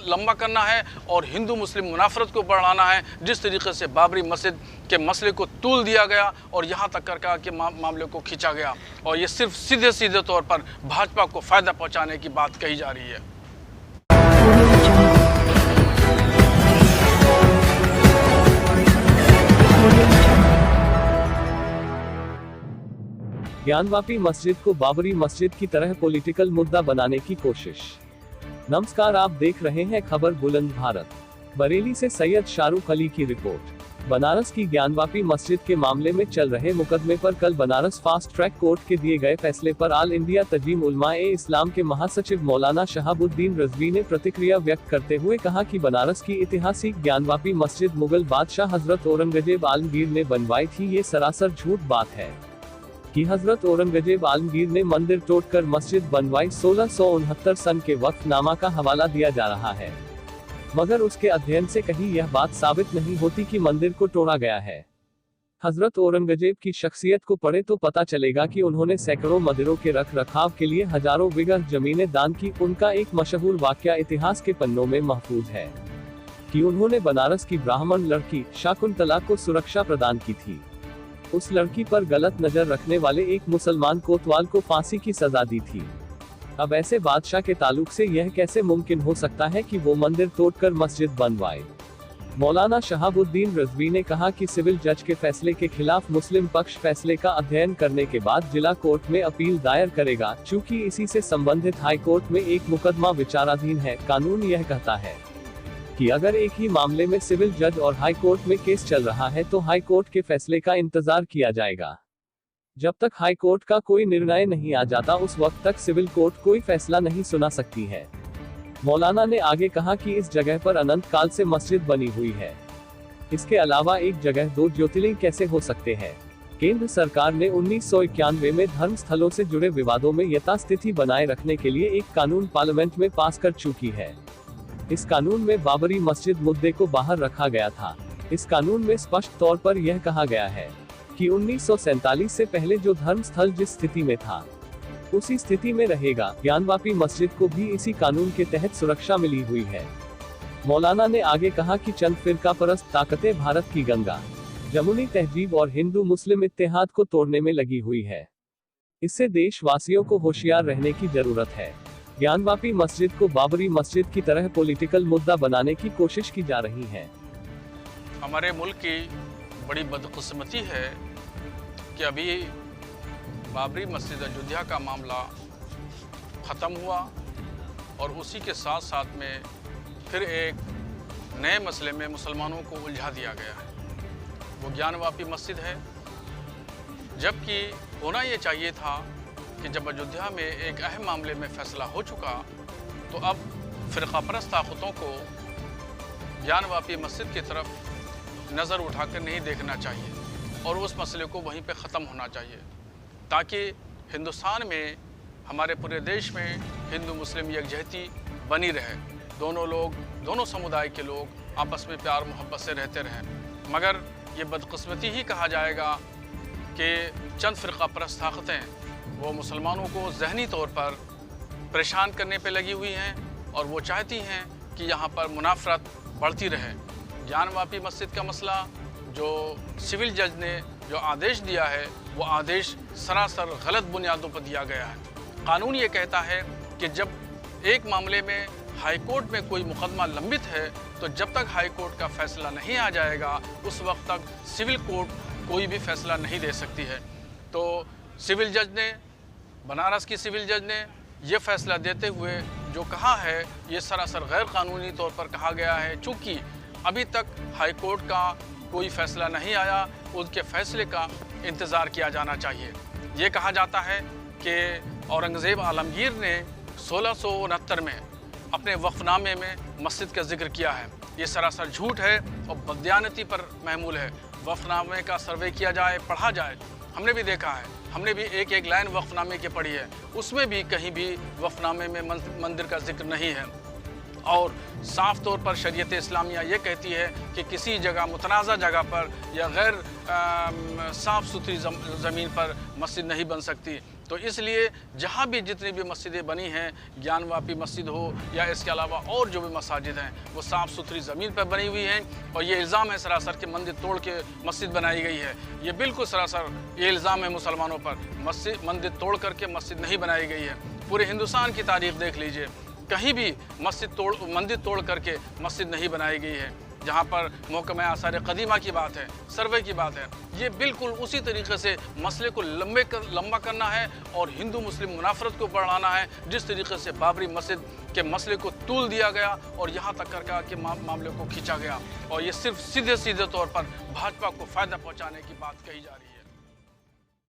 लंबा करना है और हिंदू मुस्लिम मुनाफरत को बढ़ाना है। जिस तरीके से बाबरी मस्जिद के मसले को तूल दिया गया और यहाँ तक कर के मामले को खींचा गया, और ये सिर्फ सीधे सीधे तौर पर भाजपा को फ़ायदा पहुँचाने की बात कही जा रही है। ज्ञानवापी मस्जिद को बाबरी मस्जिद की तरह पॉलिटिकल मुद्दा बनाने की कोशिश। नमस्कार, आप देख रहे हैं खबर बुलंद भारत। बरेली से सैयद शाहरुख अली की रिपोर्ट। बनारस की ज्ञानवापी मस्जिद के मामले में चल रहे मुकदमे पर कल बनारस फास्ट ट्रैक कोर्ट के दिए गए फैसले पर ऑल इंडिया तंजीम उलमाए इस्लाम के महासचिव मौलाना शहाबुद्दीन रिजवी ने प्रतिक्रिया व्यक्त करते हुए कहा कि बनारस की ऐतिहासिक ज्ञानवापी मस्जिद मुगल बादशाह हजरत औरंगजेब आलमगीर ने बनवाई थी, ये सरासर झूठ बात है कि हजरत औरंगजेब आलमगीर ने मंदिर तोड़कर मस्जिद बनवाई। 1669 सन के वक्फनामा का हवाला दिया जा रहा है, मगर उसके अध्ययन से कहीं यह बात साबित नहीं होती कि मंदिर को तोड़ा गया है। हजरत औरंगजेब की शख्सियत को पढ़े तो पता चलेगा कि उन्होंने सैकड़ों मंदिरों के रख रखाव के लिए हजारों बीघा जमीनें दान की। उनका एक मशहूर वाकया इतिहास के पन्नों में महफूज है कि उन्होंने बनारस की ब्राह्मण लड़की शकुंतला को सुरक्षा प्रदान की थी। उस लड़की पर गलत नजर रखने वाले एक मुसलमान कोतवाल को फांसी की सजा दी थी। अब ऐसे बादशाह के ताल्लुक से यह कैसे मुमकिन हो सकता है कि वो मंदिर तोड़कर मस्जिद बनवाए? मौलाना शहाबुद्दीन रिजवी ने कहा कि सिविल जज के फैसले के खिलाफ मुस्लिम पक्ष फैसले का अध्ययन करने के बाद जिला कोर्ट में अपील दायर करेगा। चूंकि इसी से संबंधित हाई कोर्ट में एक मुकदमा विचाराधीन है, कानून यह कहता है कि अगर एक ही मामले में सिविल जज और हाई कोर्ट में केस चल रहा है तो हाई कोर्ट के फैसले का इंतजार किया जाएगा। जब तक हाई कोर्ट का कोई निर्णय नहीं आ जाता उस वक्त तक सिविल कोर्ट कोई फैसला नहीं सुना सकती है। मौलाना ने आगे कहा कि इस जगह पर अनंत काल से मस्जिद बनी हुई है। इसके अलावा एक जगह दो ज्योतिर्लिंग कैसे हो सकते हैं? केंद्र सरकार ने 1991 में धर्म स्थलों से जुड़े विवादों में यथास्थिति बनाए रखने के लिए एक कानून पार्लियामेंट में पास कर चुकी है। इस कानून में बाबरी मस्जिद मुद्दे को बाहर रखा गया था। इस कानून में स्पष्ट तौर पर यह कहा गया है कि 1947 से पहले जो धर्म स्थल जिस स्थिति में था उसी स्थिति में रहेगा। ज्ञानवापी मस्जिद को भी इसी कानून के तहत सुरक्षा मिली हुई है। मौलाना ने आगे कहा कि चंद फिरका परस्त ताकतें भारत की गंगा जमुनी तहजीब और हिंदू मुस्लिम इत्तेहाद को तोड़ने में लगी हुई है। इससे देशवासियों को होशियार रहने की जरूरत है। ज्ञानवापी मस्जिद को बाबरी मस्जिद की तरह पॉलिटिकल मुद्दा बनाने की कोशिश की जा रही है। हमारे मुल्क की बड़ी बदकिस्मती है कि अभी बाबरी मस्जिद अयोध्या का मामला ख़त्म हुआ और उसी के साथ साथ में फिर एक नए मसले में मुसलमानों को उलझा दिया गया है। वो ज्ञानवापी मस्जिद है, जबकि होना ये चाहिए था कि जब अयोध्या में एक अहम मामले में फैसला हो चुका तो अब फ़िरक़ापरस्त ताक़तों को ज्ञानवापी मस्जिद की तरफ नज़र उठाकर नहीं देखना चाहिए और उस मसले को वहीं पे ख़त्म होना चाहिए, ताकि हिंदुस्तान में, हमारे पूरे देश में हिंदू मुस्लिम यकजहती बनी रहे। दोनों लोग, दोनों समुदाय के लोग आपस में प्यार मोहब्बत से रहते रहें। मगर ये बदकिस्मती ही कहा जाएगा कि चंद फ़िरक़ापरस्त ताक़तें वो मुसलमानों को ज़हनी तौर पर परेशान करने पे लगी हुई हैं और वो चाहती हैं कि यहाँ पर मुनाफरत बढ़ती रहे। ज्ञानवापी मस्जिद का मसला, जो सिविल जज ने जो आदेश दिया है वो आदेश सरासर गलत बुनियादों पर दिया गया है। कानून ये कहता है कि जब एक मामले में हाई कोर्ट में कोई मुकदमा लंबित है तो जब तक हाई कोर्ट का फैसला नहीं आ जाएगा उस वक्त तक सिविल कोर्ट कोई भी फैसला नहीं दे सकती है। तो सिविल जज ने, बनारस की सिविल जज ने ये फैसला देते हुए जो कहा है ये सरासर गैर कानूनी तौर पर कहा गया है। चूँकि अभी तक हाई कोर्ट का कोई फैसला नहीं आया, उसके फैसले का इंतज़ार किया जाना चाहिए। ये कहा जाता है कि औरंगज़ेब आलमगीर ने 1669 में अपने वक्फनामे में मस्जिद का जिक्र किया है। ये सरासर झूठ है और बदयानती पर महमूल है। वक्फनामे का सर्वे किया जाए, पढ़ा जाए, हमने भी देखा है, हमने भी एक एक लाइन वक्फनामे की पढ़ी है, उसमें भी कहीं भी वक्फनामे में मंदिर का जिक्र नहीं है। और साफ़ तौर पर शरीयत इस्लामिया ये कहती है कि किसी जगह, मुतनाज़ा जगह पर या गैर साफ़ सुथरी ज़मीन पर मस्जिद नहीं बन सकती। तो इसलिए जहाँ भी जितनी भी मस्जिदें बनी हैं, ज्ञानवापी मस्जिद हो या इसके अलावा और जो भी मसाजिद हैं, वो साफ़ सुथरी ज़मीन पर बनी हुई हैं। और ये इल्ज़ाम है सरासर कि मंदिर तोड़ के मस्जिद बनाई गई है। ये बिल्कुल सरासर ये इल्ज़ाम है मुसलमानों पर। मंदिर तोड़ करके मस्जिद नहीं बनाई गई है। पूरे हिंदुस्तान की तारीख़ देख लीजिए, कहीं भी मंदिर तोड़ करके मस्जिद नहीं बनाई गई है। जहाँ पर महकमा आसार क़दीमा की बात है, सर्वे की बात है, ये बिल्कुल उसी तरीके से मसले को लंबा करना है और हिंदू मुस्लिम मुनाफरत को बढ़ाना है, जिस तरीके से बाबरी मस्जिद के मसले को तूल दिया गया और यहाँ तक के मामले को खींचा गया। और ये सिर्फ सीधे तौर पर भाजपा को फ़ायदा पहुँचाने की बात कही जा रही है।